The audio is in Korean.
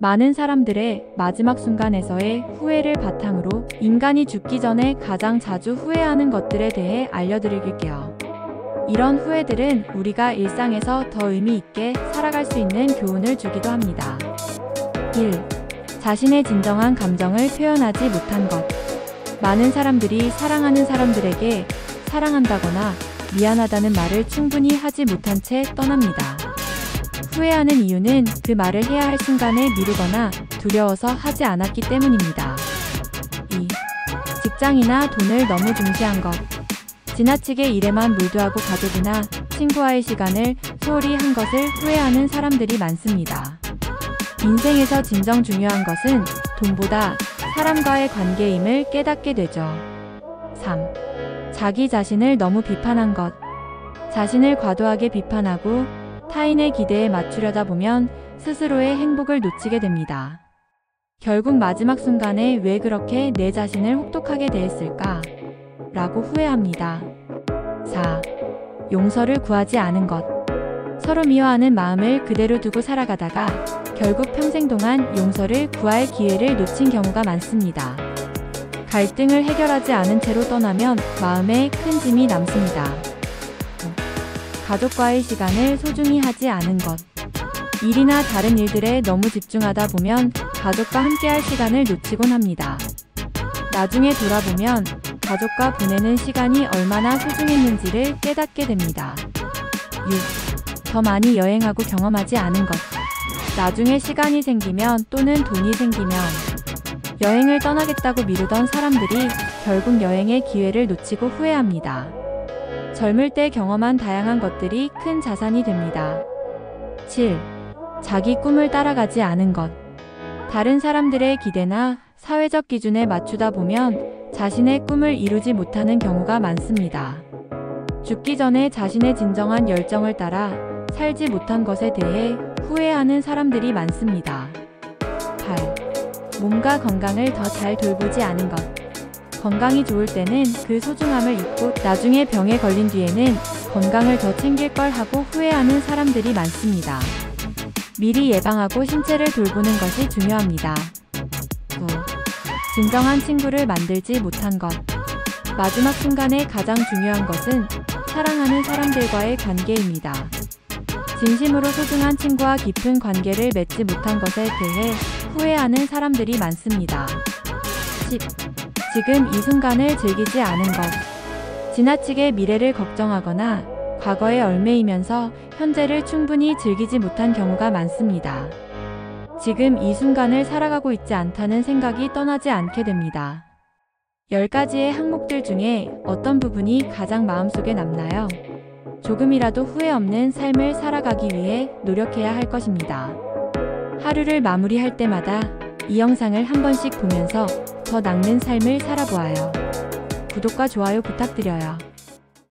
많은 사람들의 마지막 순간에서의 후회를 바탕으로 인간이 죽기 전에 가장 자주 후회하는 것들에 대해 알려드릴게요. 이런 후회들은 우리가 일상에서 더 의미 있게 살아갈 수 있는 교훈을 주기도 합니다. 1. 자신의 진정한 감정을 표현하지 못한 것. 많은 사람들이 사랑하는 사람들에게 사랑한다거나 미안하다는 말을 충분히 하지 못한 채 떠납니다. 후회하는 이유는 그 말을 해야 할 순간에 미루거나 두려워서 하지 않았기 때문입니다. 2. 직장이나 돈을 너무 중시한 것. 지나치게 일에만 몰두하고 가족이나 친구와의 시간을 소홀히 한 것을 후회하는 사람들이 많습니다. 인생에서 진정 중요한 것은 돈보다 사람과의 관계임을 깨닫게 되죠. 3. 자기 자신을 너무 비판한 것. 자신을 과도하게 비판하고 타인의 기대에 맞추려다 보면 스스로의 행복을 놓치게 됩니다. 결국 마지막 순간에 왜 그렇게 내 자신을 혹독하게 대했을까? 라고 후회합니다. 4. 용서를 구하지 않은 것. 서로 미워하는 마음을 그대로 두고 살아가다가 결국 평생 동안 용서를 구할 기회를 놓친 경우가 많습니다. 갈등을 해결하지 않은 채로 떠나면 마음에 큰 짐이 남습니다. 가족과의 시간을 소중히 하지 않은 것. 일이나 다른 일들에 너무 집중하다 보면 가족과 함께할 시간을 놓치곤 합니다. 나중에 돌아보면 가족과 보내는 시간이 얼마나 소중했는지를 깨닫게 됩니다. 6. 더 많이 여행하고 경험하지 않은 것. 나중에 시간이 생기면 또는 돈이 생기면 여행을 떠나겠다고 미루던 사람들이 결국 여행의 기회를 놓치고 후회합니다. 젊을 때 경험한 다양한 것들이 큰 자산이 됩니다. 7. 자기 꿈을 따라가지 않은 것. 다른 사람들의 기대나 사회적 기준에 맞추다 보면 자신의 꿈을 이루지 못하는 경우가 많습니다. 죽기 전에 자신의 진정한 열정을 따라 살지 못한 것에 대해 후회하는 사람들이 많습니다. 8. 몸과 건강을 더 잘 돌보지 않은 것. 건강이 좋을 때는 그 소중함을 잊고 나중에 병에 걸린 뒤에는 건강을 더 챙길 걸 하고 후회하는 사람들이 많습니다. 미리 예방하고 신체를 돌보는 것이 중요합니다. 9. 진정한 친구를 만들지 못한 것. 마지막 순간에 가장 중요한 것은 사랑하는 사람들과의 관계입니다. 진심으로 소중한 친구와 깊은 관계를 맺지 못한 것에 대해 후회하는 사람들이 많습니다. 10. 지금 이 순간을 즐기지 않은 것. 지나치게 미래를 걱정하거나 과거에 얽매이면서 현재를 충분히 즐기지 못한 경우가 많습니다. 지금 이 순간을 살아가고 있지 않다는 생각이 떠나지 않게 됩니다. 10가지의 항목들 중에 어떤 부분이 가장 마음속에 남나요? 조금이라도 후회 없는 삶을 살아가기 위해 노력해야 할 것입니다. 하루를 마무리할 때마다 이 영상을 한 번씩 보면서 더 낫는 삶을 살아보아요. 구독과 좋아요 부탁드려요.